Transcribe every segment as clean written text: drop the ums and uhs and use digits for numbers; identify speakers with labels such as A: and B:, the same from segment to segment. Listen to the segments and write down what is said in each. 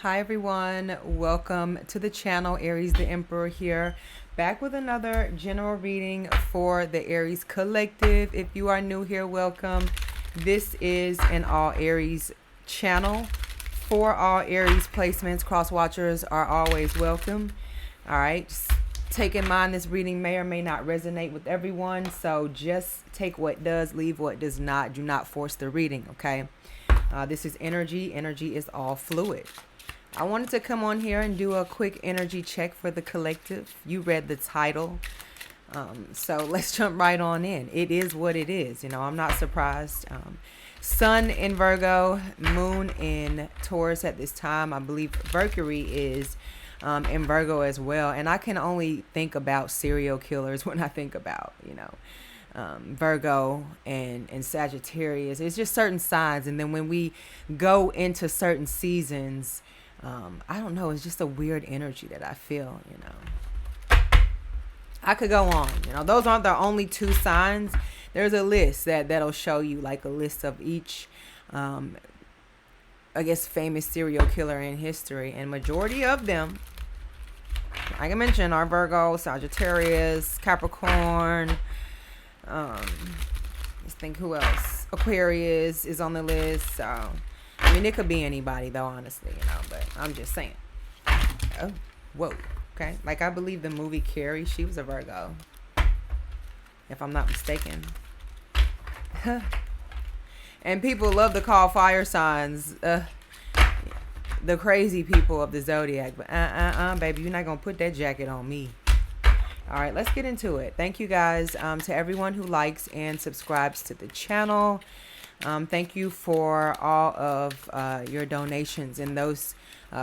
A: Hi everyone, welcome to the channel. Aries the Emperor here, back with another general reading for the Aries collective. If you are new here, welcome. This is an all Aries channel. For all Aries placements, cross watchers are always welcome. All right, just take in mind this reading may or may not resonate with everyone, so just take what does, leave what does not. Do not force the reading, okay? This is energy. Energy is all fluid. I wanted to come on here and do a quick energy check for the collective. You read the title. So let's jump right on in. It is what it is. You know, I'm not surprised. Sun in Virgo, moon in Taurus at this time. I believe Mercury is in Virgo as well. And I can only think about serial killers when I think about, Virgo and Sagittarius. It's just certain signs. And then when we go into certain seasons, I don't know, it's just a weird energy that I feel, I could go on, those aren't the only two signs. There's a list that'll show you like a list of each, I guess, famous serial killer in history. And majority of them, like I mentioned, are Virgo, Sagittarius, Capricorn. Let's think who else. Aquarius is on the list, so I mean, it could be anybody, though, honestly, but I'm just saying. Oh, whoa, okay. Like, I believe the movie Carrie, she was a Virgo, if I'm not mistaken. And people love to call fire signs the crazy people of the zodiac. But baby, you're not going to put that jacket on me. All right, let's get into it. Thank you guys to everyone who likes and subscribes to the channel. Thank you for all of your donations and those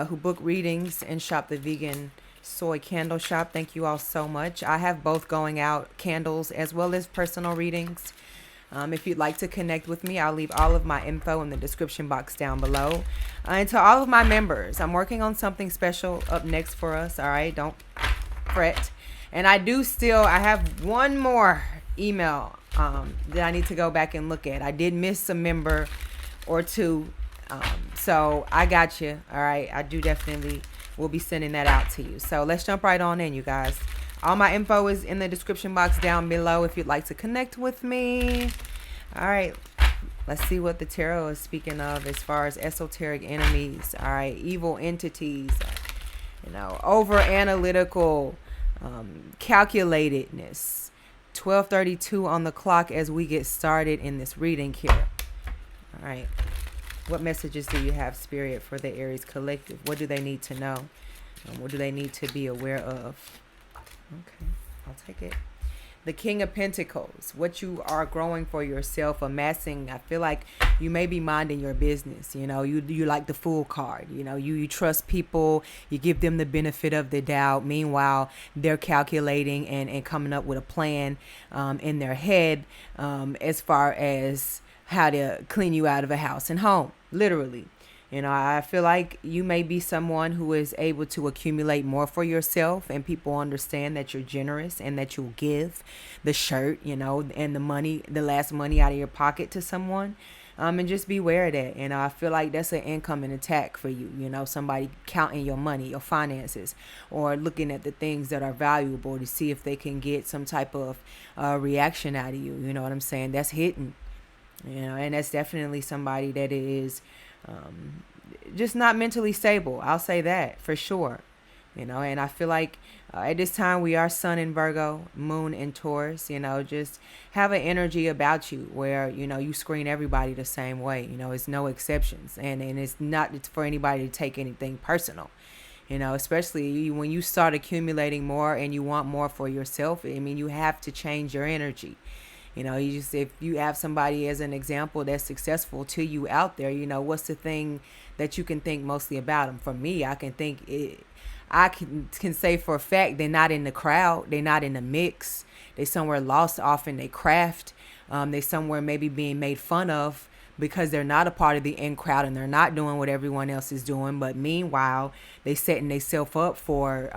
A: who book readings and shop the vegan soy candle shop. Thank you all so much. I have both going out candles as well as personal readings. If you'd like to connect with me, I'll leave all of my info in the description box down below. And to all of my members, I'm working on something special up next for us. All right, don't fret. And I have one more email that I need to go back and look at. I did miss a member or two, so I got you. All right, I do definitely will be sending that out to you. So let's jump right on in, you guys. All my info is in the description box down below if you'd like to connect with me. All right, let's see what the tarot is speaking of as far as esoteric enemies. All right, evil entities, over analytical, calculatedness. 12:32 on the clock as we get started in this reading here. All right. What messages do you have, Spirit, for the Aries collective? What do they need to know? What do they need to be aware of? Okay, I'll take it. The King of Pentacles, what you are growing for yourself, amassing. I feel like you may be minding your business. You like the Fool card. You trust people. You give them the benefit of the doubt. Meanwhile, they're calculating and coming up with a plan in their head as far as how to clean you out of a house and home, literally. I feel like you may be someone who is able to accumulate more for yourself, and people understand that you're generous and that you'll give the shirt, and the money, the last money out of your pocket to someone. And just beware of that. I feel like that's an incoming attack for you. Somebody counting your money, your finances, or looking at the things that are valuable to see if they can get some type of reaction out of you. You know what I'm saying? That's hitting, and that's definitely somebody that is just not mentally stable. I'll say that for sure. And I feel like at this time we are Sun in Virgo, Moon in Taurus. Just have an energy about you where you screen everybody the same way. It's no exceptions, and it's not for anybody to take anything personal. Especially when you start accumulating more and you want more for yourself. I mean, you have to change your energy. If you have somebody as an example that's successful to you out there, what's the thing that you can think mostly about them? For me, I can think it. I can say for a fact they're not in the crowd. They're not in the mix. They're somewhere lost off in their craft. They're somewhere maybe being made fun of because they're not a part of the in crowd and they're not doing what everyone else is doing. But meanwhile, they setting themselves up for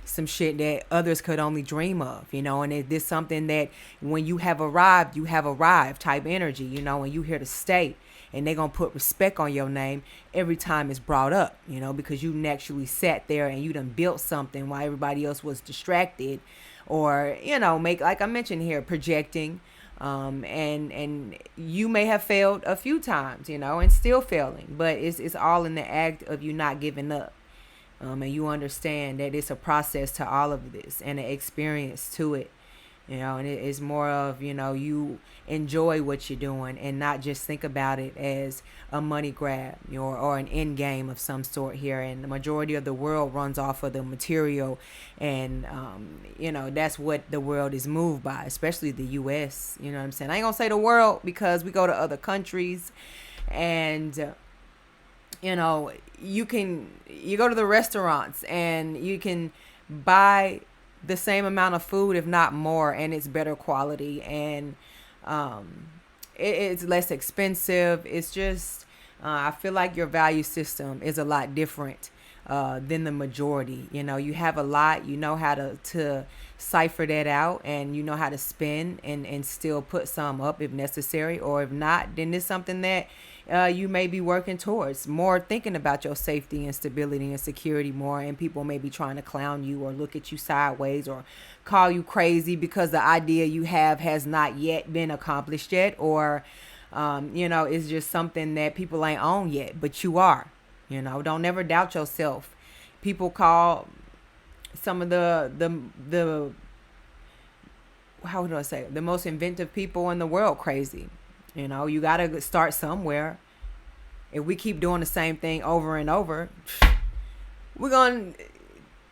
A: some shit that others could only dream of, and it is something that when you have arrived type energy, and you're here to stay. and they're going to put respect on your name every time it's brought up, you know, because you naturally sat there and you done built something while everybody else was distracted, or, you know, make, like I mentioned here, projecting. And you may have failed a few times, you know, and still failing, but it's all in the act of you not giving up. And you understand that it's a process to all of this and an experience to it, you know, and it's more of, you know, you enjoy what you're doing and not just think about it as a money grab, you know, or an end game of some sort here. And the majority of the world runs off of the material, and you know, that's what the world is moved by, especially the US. You know what I'm saying? I ain't gonna say the world, because we go to other countries and you know, you go to the restaurants and you can buy the same amount of food, if not more, and it's better quality, and it's less expensive. It's just I feel like your value system is a lot different than the majority. You know, you have a lot, you know how to cipher that out, and you know how to spend and still put some up if necessary, or if not, then it's something that you may be working towards more, thinking about your safety and stability and security more, and people may be trying to clown you or look at you sideways or call you crazy because the idea you have has not yet been accomplished yet, or you know, it's just something that people ain't on yet, but you are. You know, don't never doubt yourself. People call some of the how do I say it? The most inventive people in the world crazy. You know, you got to start somewhere. If we keep doing the same thing over and over,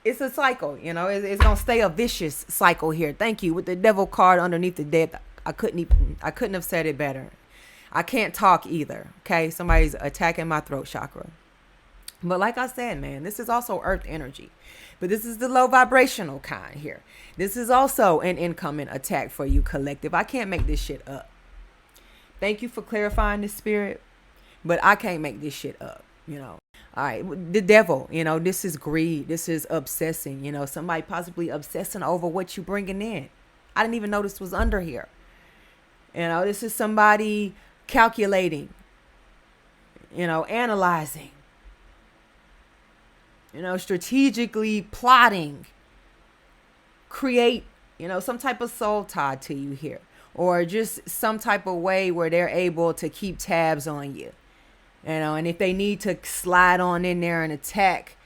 A: it's a cycle, you know, it's going to stay a vicious cycle here. Thank you. With the devil card underneath the death, I couldn't have said it better. I can't talk either. Okay. Somebody's attacking my throat chakra. But like I said, man, this is also earth energy, but this is the low vibrational kind here. This is also an incoming attack for you, collective. I can't make this shit up. Thank you for clarifying the spirit, but I can't make this shit up, you know. All right, the devil, you know, this is greed. This is obsessing, you know, somebody possibly obsessing over what you bringing in. I didn't even know this was under here. You know, this is somebody calculating, you know, analyzing, you know, strategically plotting, create, you know, some type of soul tie to you here. Or just some type of way where they're able to keep tabs on you, you know, and if they need to slide on in there and attack,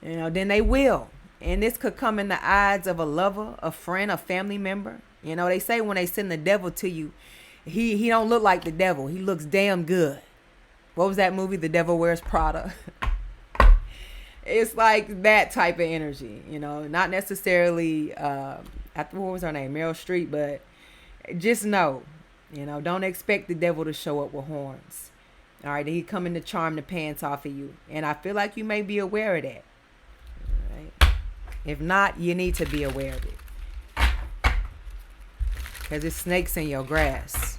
A: you know, then they will. And this could come in the eyes of a lover, a friend, a family member. You know, they say when they send the devil to you, he don't look like the devil. He looks damn good. What was that movie? The Devil Wears Prada. It's like that type of energy, you know, not necessarily, what was her name? Meryl Streep, but just know, you know, don't expect the devil to show up with horns. All right, he coming to charm the pants off of you, and I feel like you may be aware of that. All right, if not, you need to be aware of it, because it's snakes in your grass.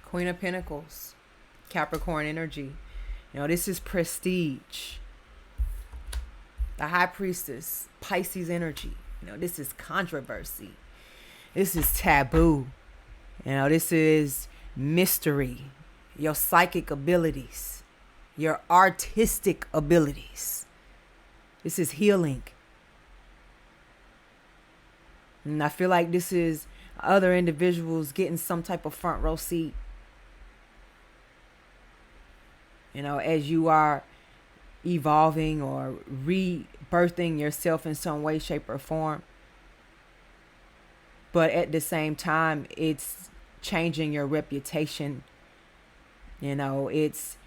A: Queen of Pentacles, Capricorn energy. You know, this is prestige. The High Priestess, Pisces energy. You know, this is controversy. This is taboo. You know, this is mystery. Your psychic abilities. Your artistic abilities. This is healing. And I feel like this is other individuals getting some type of front row seat. You know, as you are evolving or rebirthing yourself in some way, shape, or form. But at the same time, it's changing your reputation. You know, it's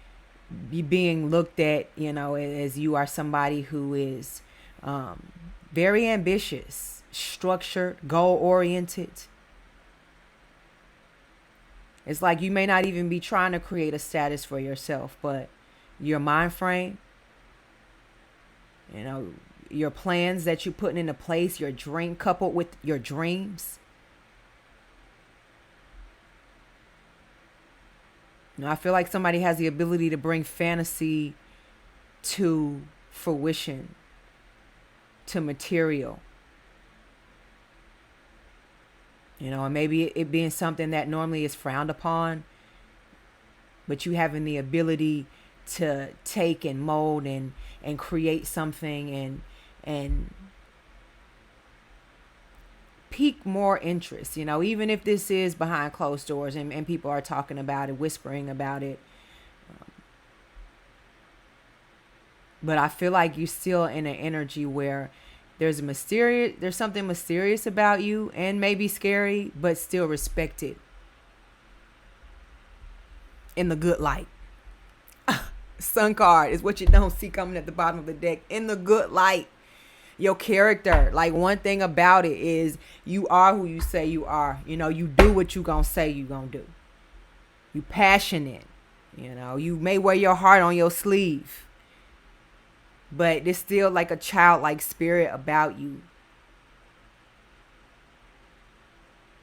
A: being looked at, you know, as you are somebody who is very ambitious, structured, goal-oriented. It's like you may not even be trying to create a status for yourself, but your mind frame, you know, your plans that you're putting into place, your dream coupled with your dreams. You know, I feel like somebody has the ability to bring fantasy to fruition, to material. You know, and maybe it being something that normally is frowned upon, but you having the ability to take and mold and create something and pique more interest, you know, even if this is behind closed doors and people are talking about it, whispering about it. But I feel like you're still in an energy where there's something mysterious about you and maybe scary, but still respected in the good light. Sun card is what you don't see coming at the bottom of the deck. In the good light. Your character, like one thing about it is you are who you say you are. You know, you do what you gonna say you gonna do. You passionate. You know, you may wear your heart on your sleeve, but there's still like a childlike spirit about you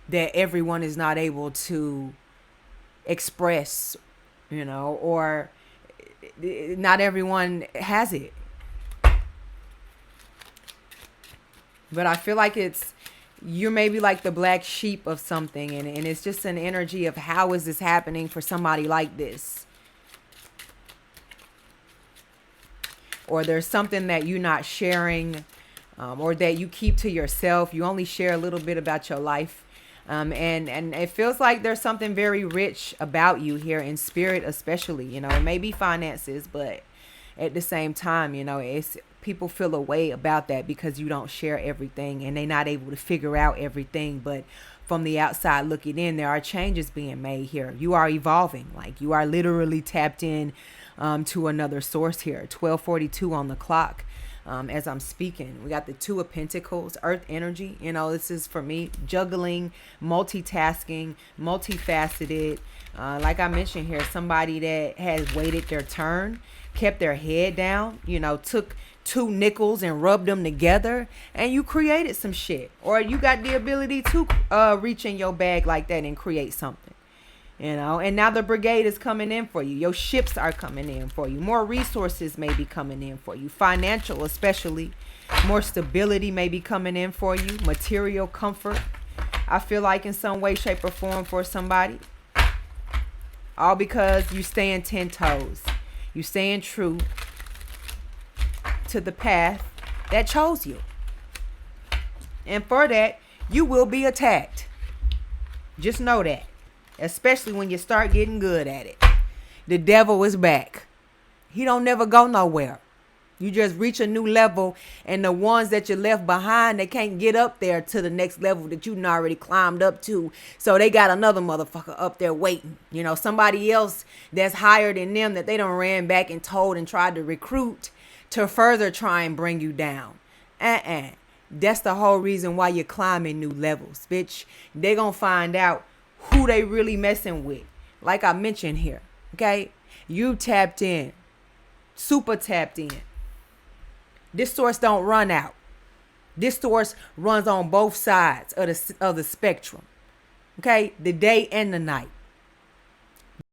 A: that everyone is not able to express, you know, or not everyone has it. But I feel like you're maybe like the black sheep of something, and it's just an energy of how is this happening for somebody like this? Or there's something that you're not sharing, or that you keep to yourself. You only share a little bit about your life. And it feels like there's something very rich about you here in spirit, especially, you know, it may be finances, but at the same time, you know, it's people feel a way about that because you don't share everything and they're not able to figure out everything. But from the outside looking in, there are changes being made here. You are evolving, like you are literally tapped in to another source here. 12:42 on the clock. As I'm speaking, we got the Two of Pentacles, earth energy. You know, this is for me, juggling, multitasking, multifaceted. Like I mentioned here, somebody that has waited their turn, kept their head down, you know, took two nickels and rubbed them together and you created some shit. Or you got the ability to reach in your bag like that and create something. You know, and now the brigade is coming in for you. Your ships are coming in for you. More resources may be coming in for you. Financial, especially. More stability may be coming in for you. Material comfort. I feel like in some way, shape, or form for somebody. All because you staying 10 toes. You staying true to the path that chose you. And for that, you will be attacked. Just know that. Especially when you start getting good at it. The devil is back. He don't never go nowhere. You just reach a new level, and the ones that you left behind, they can't get up there to the next level that you already climbed up to. So they got another motherfucker up there waiting. You know, somebody else that's higher than them that they done ran back and told and tried to recruit to further try and bring you down. That's the whole reason why you're climbing new levels, bitch. They gonna find out who they really messing with. Like I mentioned here, okay? You tapped in. Super tapped in. This source don't run out. This source runs on both sides of the spectrum. Okay? The day and the night.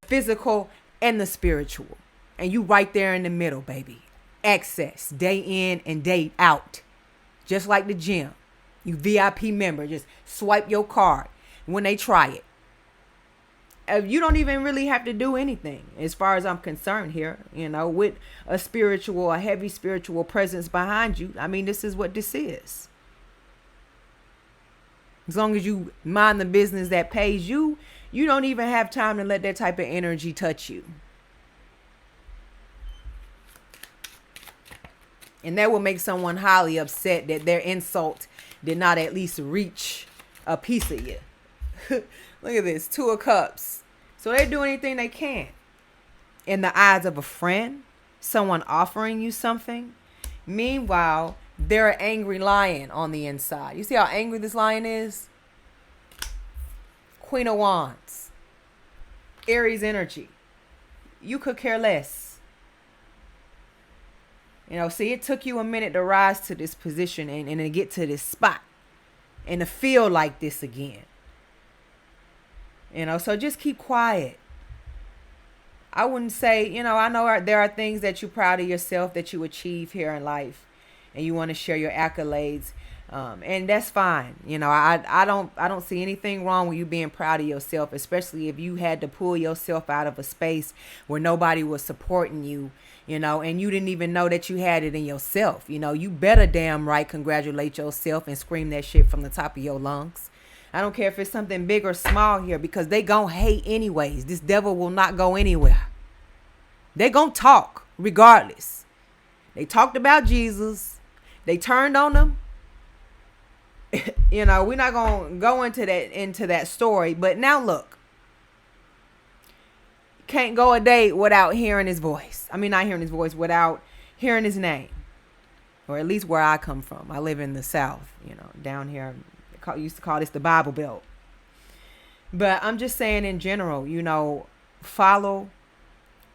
A: The physical and the spiritual. And you right there in the middle, baby. Access. Day in and day out. Just like the gym. You VIP member. Just swipe your card when they try it. You don't even really have to do anything as far as I'm concerned here, you know, with a heavy spiritual presence behind you. I mean, this is what this is. As long as you mind the business that pays you, you don't even have time to let that type of energy touch you. And that will make someone highly upset that their insult did not at least reach a piece of you. Look at this, 2 of Cups. So they do anything they can. In the eyes of a friend, someone offering you something. Meanwhile, they're an angry lion on the inside. You see how angry this lion is? Queen of Wands. Aries energy. You could care less. You know, see, it took you a minute to rise to this position and to get to this spot and to feel like this again. You know, so just keep quiet. I wouldn't say, you know, I know there are things that you're proud of yourself that you achieve here in life and you want to share your accolades. And that's fine. You know, I don't see anything wrong with you being proud of yourself, especially if you had to pull yourself out of a space where nobody was supporting you, you know, and you didn't even know that you had it in yourself. You know, you better damn right congratulate yourself and scream that shit from the top of your lungs. I don't care if it's something big or small here, because they gonna hate anyways. This devil will not go anywhere. They gonna talk regardless. They talked about Jesus. They turned on him. You know, we're not gonna go into that story. But now look, can't go a day without hearing his voice. I mean, not hearing his voice, without hearing his name, or at least where I come from. I live in the South. You know, down here, used to call this the Bible Belt. But I'm just saying in general, you know, follow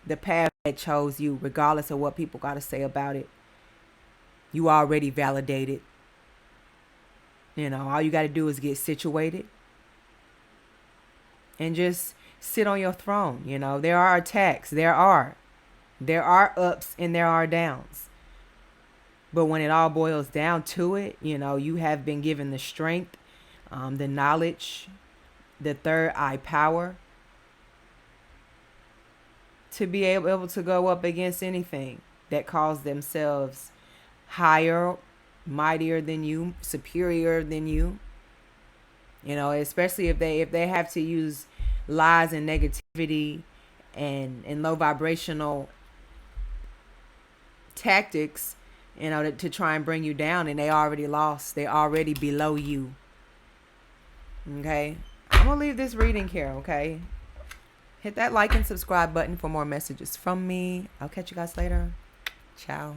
A: the path that chose you, regardless of what people got to say about it. You already validated. You know, all you got to do is get situated and just sit on your throne. You know, there are attacks. There are ups and there are downs. But when it all boils down to it, you know, you have been given the strength, the knowledge, the third eye power to be able to go up against anything that calls themselves higher, mightier than you, superior than you. You know, especially if they have to use lies and negativity and low vibrational tactics, you know, to try and bring you down, and they already lost. They already below you. Okay? I'm going to leave this reading here, okay? Hit that like and subscribe button for more messages from me. I'll catch you guys later. Ciao.